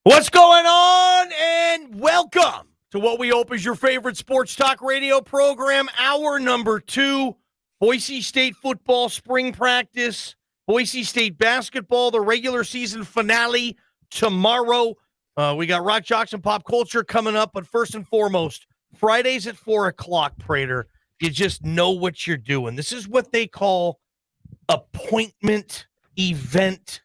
What's going on? And welcome to what we hope is your favorite sports talk radio program. Hour number 2, Boise State football spring practice, Boise State basketball, the regular season finale tomorrow. We got Rock Jocks and Pop Culture coming up, but first and foremost, Fridays at 4 o'clock, Prater. You just know what you're doing. This is what they call appointment event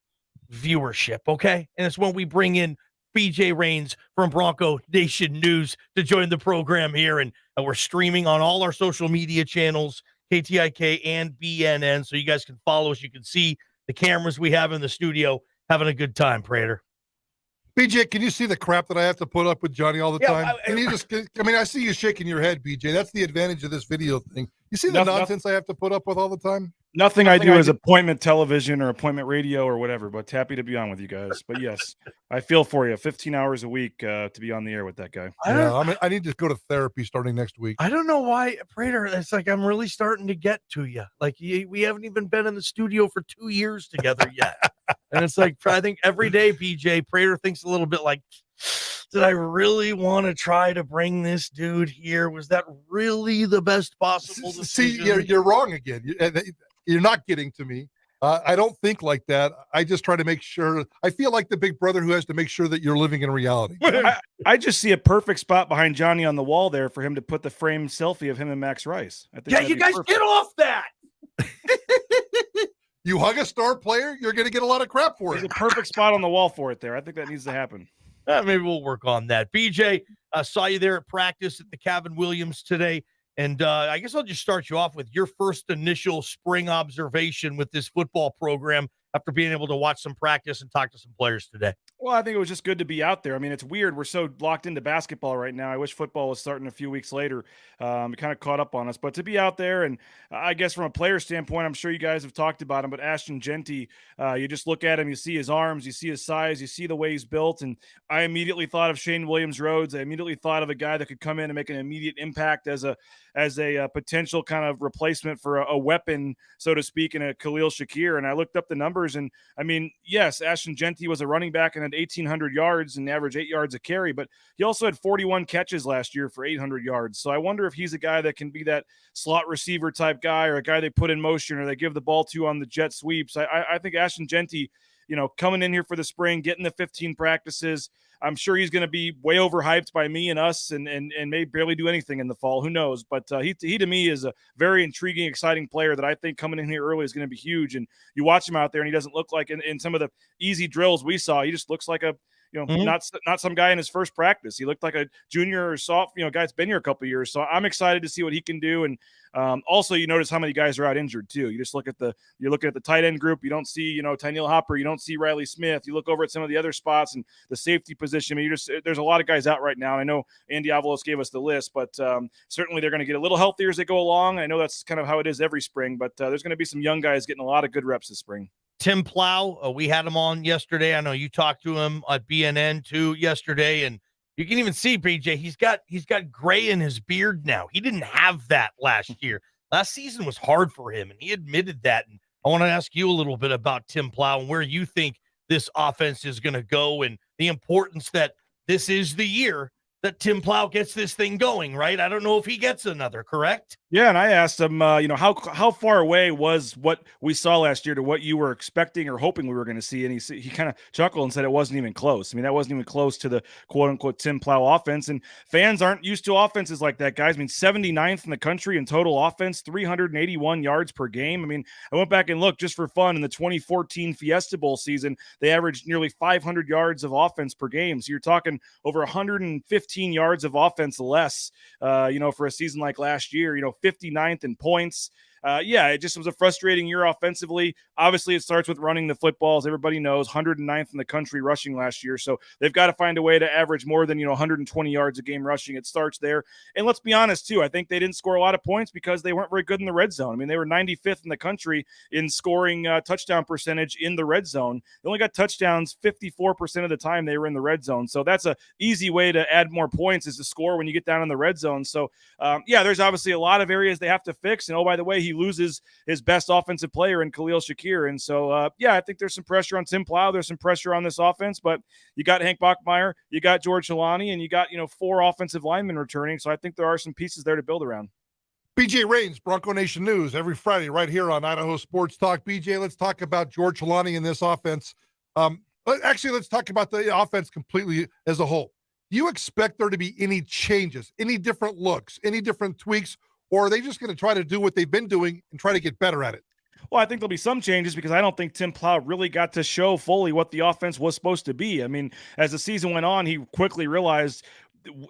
viewership, okay? And it's when we bring in BJ Rains from Bronco Nation News to join the program here. And we're streaming on all our social media channels, KTIK and BNN, so you guys can follow us. You can see the cameras we have in the studio having a good time, Prater. BJ, can you see the crap that I have to put up with Johnny all the time? I see you shaking your head, BJ. That's the advantage of this video thing. You see the nonsense I have to put up with all the time? Nothing I do is appointment television or appointment radio or whatever, but happy to be on with you guys. But yes, I feel for you. 15 hours a week to be on the air with that guy. I need to go to therapy starting next week. I don't know why, Prater, it's like I'm really starting to get to you. Like we haven't even been in the studio for 2 years together yet. And it's like, I think every day, BJ, Prater thinks a little bit like, did I really want to try to bring this dude here? Was that really the best possible decision? See, you're wrong again. You're not getting to me. I don't think like that. I just try to make sure. I feel like the big brother who has to make sure that you're living in reality. I just see a perfect spot behind Johnny on the wall there for him to put the framed selfie of him and Max Rice. I think you guys get off that. You hug a star player, you're going to get a lot of crap for it. There's a perfect spot on the wall for it there. I think that needs to happen. Maybe we'll work on that. BJ, saw you there at practice at the Calvin Williams today. And I guess I'll just start you off with your first initial spring observation with this football program after being able to watch some practice and talk to some players today. Well, I think it was just good to be out there. I mean, it's weird. We're so locked into basketball right now. I wish football was starting a few weeks later. It kind of caught up on us. But to be out there, and I guess from a player standpoint, I'm sure you guys have talked about him, but Ashton Genty, you just look at him, you see his arms, you see his size, you see the way he's built. And I immediately thought of Shane Williams-Rhodes. I immediately thought of a guy that could come in and make an immediate impact as a potential kind of replacement for a weapon, so to speak, in a Khalil Shakir. And I looked up the numbers, and I mean, yes, Ashton Genty was a running back and had 1,800 yards and averaged 8 yards a carry, but he also had 41 catches last year for 800 yards. So I wonder if he's a guy that can be that slot receiver type guy, or a guy they put in motion or they give the ball to on the jet sweeps. I think Ashton Genty, coming in here for the spring, getting the 15 practices, I'm sure he's going to be way overhyped by me and us and may barely do anything in the fall. Who knows? But he to me is a very intriguing, exciting player that I think coming in here early is going to be huge. And you watch him out there and he doesn't look like in some of the easy drills we saw, he just looks like a, not some guy in his first practice. He looked like a junior or guy that's been here a couple of years. So I'm excited to see what he can do. And also, you notice how many guys are out injured too. You just you're looking at the tight end group. You don't see, Tyneil Hopper. You don't see Riley Smith. You look over at some of the other spots and the safety position. I mean, there's a lot of guys out right now. I know Andy Avalos gave us the list, but certainly they're going to get a little healthier as they go along. I know that's kind of how it is every spring, but there's going to be some young guys getting a lot of good reps this spring. Tim Plow, we had him on yesterday. I know you talked to him at BNN too yesterday, and you can even see, BJ, he's got gray in his beard now. He didn't have that last year. Last season was hard for him, and he admitted that. And I want to ask you a little bit about Tim Plow and where you think this offense is going to go, and the importance that this is the year that Tim Plow gets this thing going, right? I don't know if he gets another, correct? Yeah, and I asked him, how far away was what we saw last year to what you were expecting or hoping we were going to see? And he kind of chuckled and said it wasn't even close. I mean, that wasn't even close to the quote-unquote Tim Plow offense. And fans aren't used to offenses like that, guys. I mean, 79th in the country in total offense, 381 yards per game. I mean, I went back and looked just for fun. In the 2014 Fiesta Bowl season, they averaged nearly 500 yards of offense per game. So you're talking over 115 yards of offense less, for a season like last year, 59th in points. It just was a frustrating year offensively. Obviously, it starts with running the footballs. Everybody knows 109th in the country rushing last year. So they've got to find a way to average more than, 120 yards a game rushing. It starts there. And let's be honest, too. I think they didn't score a lot of points because they weren't very good in the red zone. I mean, they were 95th in the country in scoring touchdown percentage in the red zone. They only got touchdowns 54% of the time they were in the red zone. So that's a easy way to add more points is to score when you get down in the red zone. So, there's obviously a lot of areas they have to fix. And, oh, by the way, he loses his best offensive player in Khalil Shakir. And so, I think there's some pressure on Tim Plow. There's some pressure on this offense, but you got Hank Bachmeier, you got George Helani, and you got, 4 offensive linemen returning. So I think there are some pieces there to build around. BJ Rains, Bronco Nation News, every Friday right here on Idaho Sports Talk. BJ, let's talk about George Helani in this offense. Let's talk about the offense completely as a whole. Do you expect there to be any changes, any different looks, any different tweaks, or are they just going to try to do what they've been doing and try to get better at it? Well, I think there'll be some changes because I don't think Tim Plow really got to show fully what the offense was supposed to be. I mean, as the season went on, he quickly realized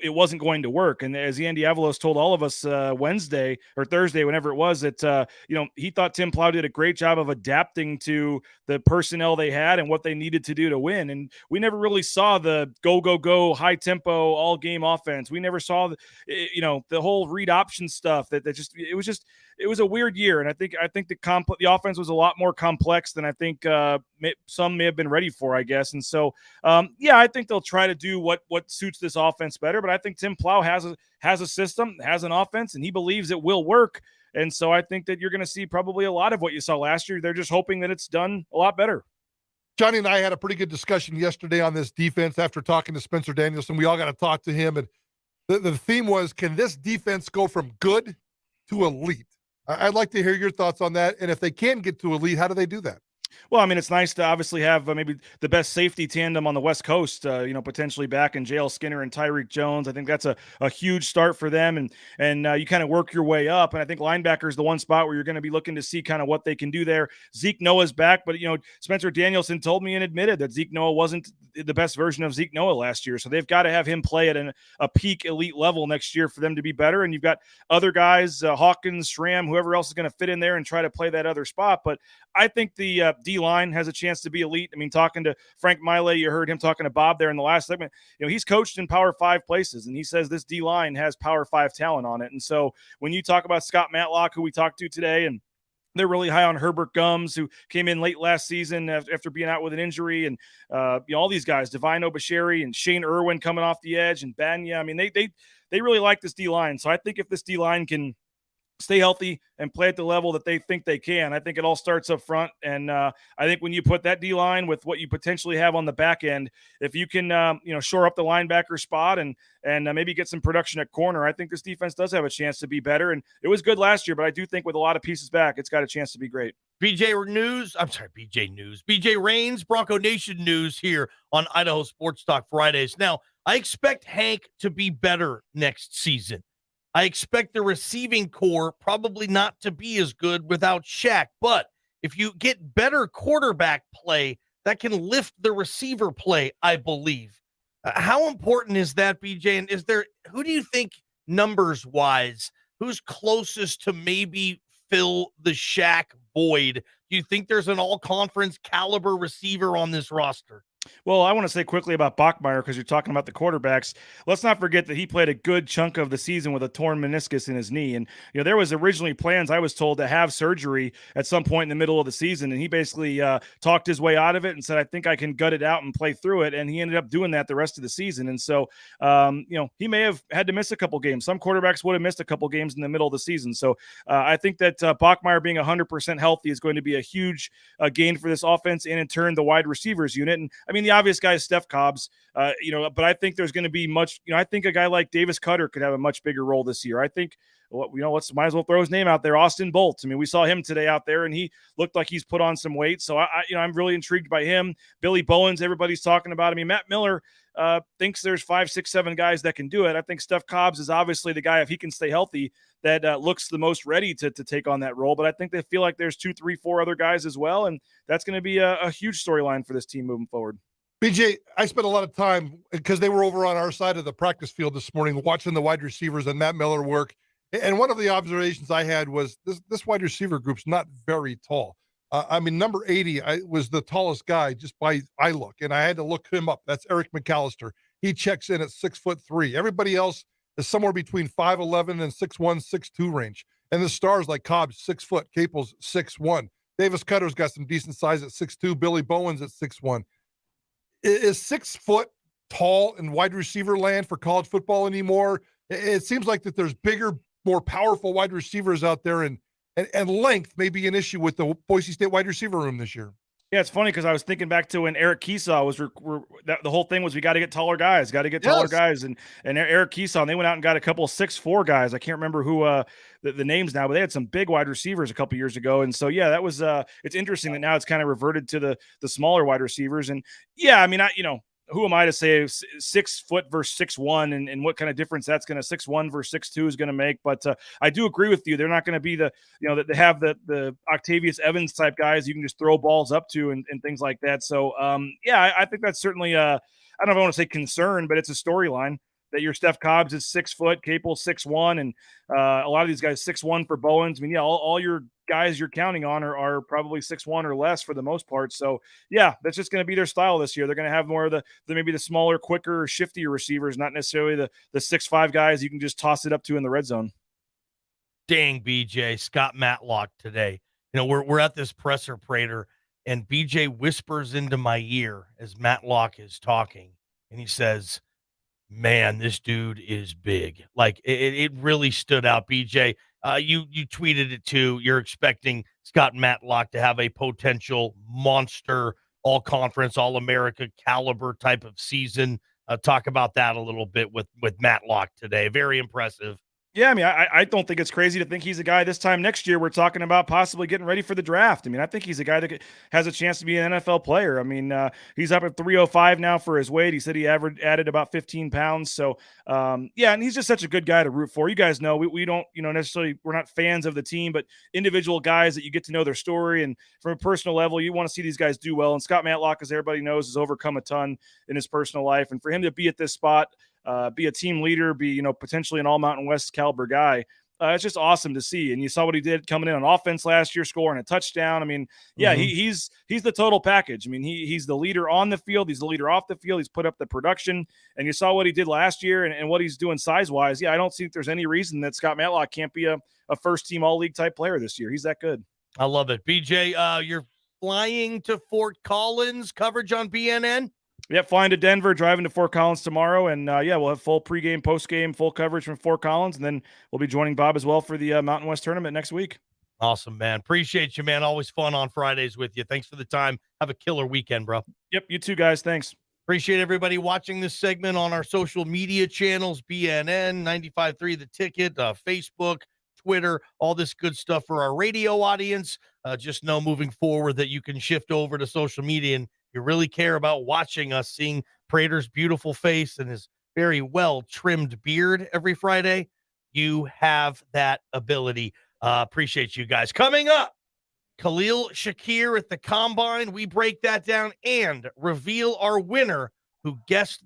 it wasn't going to work. And as Andy Avalos told all of us Wednesday or Thursday, whenever it was, that he thought Tim Plow did a great job of adapting to the personnel they had and what they needed to do to win. And we never really saw the go, high tempo, all game offense. We never saw the whole read option stuff it was a weird year. And I think the offense was a lot more complex than I think some may have been ready for, I guess. And so, I think they'll try to do what suits this offense better. But I think Tim Plow has a system, has an offense, and he believes it will work. And so I think that you're going to see probably a lot of what you saw last year. They're just hoping that it's done a lot better. Johnny and I had a pretty good discussion yesterday on this defense after talking to Spencer Danielson. We all got to talk to him. And the theme was, can this defense go from good to elite? I'd like to hear your thoughts on that. And if they can get to elite, how do they do that? Well, I mean, it's nice to obviously have maybe the best safety tandem on the West Coast, potentially back in JL Skinner and Tyreek Jones. I think that's a huge start for them. And you kind of work your way up. And I think linebacker is the one spot where you're going to be looking to see kind of what they can do there. Zeke Noah's back, but, Spencer Danielson told me and admitted that Zeke Noah wasn't the best version of Zeke Noah last year. So they've got to have him play at a peak elite level next year for them to be better. And you've got other guys, Hawkins, Schramm, whoever else is going to fit in there and try to play that other spot. But I think the D-line has a chance to be elite. I mean, talking to Frank Miley, you heard him talking to Bob there in the last segment. He's coached in Power 5 places, and he says this D-line has Power 5 talent on it. And so when you talk about Scott Matlock, who we talked to today, and they're really high on Herbert Gums, who came in late last season after being out with an injury, and all these guys, Divine Obasheri and Shane Irwin coming off the edge, and Banya. I mean, they really like this D-line. So I think if this D-line can stay healthy and play at the level that they think they can, I think it all starts up front. And I think when you put that D-line with what you potentially have on the back end, if you can, shore up the linebacker spot and maybe get some production at corner, I think this defense does have a chance to be better. And it was good last year, but I do think with a lot of pieces back, it's got a chance to be great. BJ Rains, Bronco Nation News here on Idaho Sports Talk Fridays. Now, I expect Hank to be better next season. I expect the receiving core probably not to be as good without Shaq, but if you get better quarterback play, that can lift the receiver play, I believe. How important is that, BJ? And who do you think numbers-wise, who's closest to maybe fill the Shaq void? Do you think there's an all-conference caliber receiver on this roster? Well, I want to say quickly about Bachmeier because you're talking about the quarterbacks. Let's not forget that he played a good chunk of the season with a torn meniscus in his knee. And, there was originally plans, I was told, to have surgery at some point in the middle of the season. And he basically talked his way out of it and said, I think I can gut it out and play through it. And he ended up doing that the rest of the season. And so, he may have had to miss a couple games. Some quarterbacks would have missed a couple games in the middle of the season. So I think that Bachmeier being 100% healthy is going to be a huge gain for this offense and in turn the wide receivers unit. And I mean, the obvious guy is Steph Cobbs, but I think there's going to be much, I think a guy like Davis Cutter could have a much bigger role this year. I think, might as well throw his name out there. Austin Bolt. I mean, we saw him today out there and he looked like he's put on some weight. So I'm really intrigued by him. Billy Bowens, everybody's talking about. I mean, Matt Miller thinks there's 5, 6, 7 guys that can do it. I think Steph Cobbs is obviously the guy, if he can stay healthy, that looks the most ready to take on that role. But I think they feel like there's 2, 3, 4 other guys as well. And that's going to be a huge storyline for this team moving forward. BJ, I spent a lot of time because they were over on our side of the practice field this morning watching the wide receivers and Matt Miller work. And one of the observations I had was this wide receiver group's not very tall. Number 80 was the tallest guy just by eye look, and I had to look him up. That's Eric McAllister. He checks in at 6'3". Everybody else is somewhere between 5'11" and 6'1", 6'2" range. And the stars like Cobb's 6 foot, Capel's 6'1". Davis Cutter's got some decent size at 6'2". Billy Bowens at 6'1". Is 6 foot tall in wide receiver land for college football anymore? It seems like that there's bigger, more powerful wide receivers out there, and and length may be an issue with the Boise State wide receiver room this year. Yeah, it's funny because I was thinking back to when Eric Keesaw was the whole thing was we got to get taller guys, and Eric Keesaw, and they went out and got a couple of 6'4" guys. I can't remember who the names now, but they had some big wide receivers a couple years ago, and so yeah, that was it's interesting that now it's kind of reverted to the smaller wide receivers, and yeah, I mean, who am I to say 6 foot versus 6'1" and what kind of difference that's going to 6'1" versus 6'2" is going to make? But I do agree with you. They're not going to be that they have the Octavius Evans type guys you can just throw balls up to and things like that. So yeah, I think that's certainly I don't know if I want to say concern, but it's a storyline that your Steph Cobbs is 6 foot, Capel 6'1", and a lot of these guys 6'1" for Bowens. I mean, yeah, all your guys you're counting on are probably 6'1" or less for the most part. So yeah, that's just going to be their style this year. They're going to have more of the maybe the smaller, quicker, shiftier receivers, not necessarily the 6'5" guys you can just toss it up to in the red zone. Dang, BJ, Scott Matlock today. We're at this presser, Prater, and BJ whispers into my ear as Matlock is talking, and he says, "Man, this dude is big." Like it really stood out, BJ. You tweeted it too. You're expecting Scott Matlock to have a potential monster all-conference, all-America caliber type of season. Talk about that a little bit with Matlock today. Very impressive. Yeah, I mean, I don't think it's crazy to think he's a guy this time next year we're talking about possibly getting ready for the draft. I mean, I think he's a guy that has a chance to be an NFL player. I mean, he's up at 305 now for his weight. He said he added about 15 pounds. So, yeah, and he's just such a good guy to root for. You guys know we don't, necessarily, we're not fans of the team, but individual guys that you get to know their story. And from a personal level, you want to see these guys do well. And Scott Matlock, as everybody knows, has overcome a ton in his personal life. And for him to be at this spot, be a team leader, be potentially an all Mountain West caliber guy. It's just awesome to see. And you saw what he did coming in on offense last year, scoring a touchdown. I mean, yeah, he's the total package. I mean, he's the leader on the field. He's the leader off the field. He's put up the production. And you saw what he did last year and what he's doing size-wise. Yeah, I don't think there's any reason that Scott Matlock can't be a first-team all-league type player this year. He's that good. I love it. BJ, you're flying to Fort Collins, coverage on BNN? Yeah, flying to Denver, driving to Fort Collins tomorrow, and yeah, we'll have full pregame, postgame, full coverage from Fort Collins, and then we'll be joining Bob as well for the Mountain West tournament next week. Awesome, man. Appreciate you, man. Always fun on Fridays with you. Thanks for the time. Have a killer weekend, bro. Yep, you too, guys. Thanks. Appreciate everybody watching this segment on our social media channels, BNN, 95.3 The Ticket, Facebook, Twitter, all this good stuff for our radio audience. Just know moving forward that you can shift over to social media and you really care about watching us, seeing Prater's beautiful face and his very well-trimmed beard every Friday, you have that ability. Appreciate you guys. Coming up, Khalil Shakir at the Combine. We break that down and reveal our winner who guessed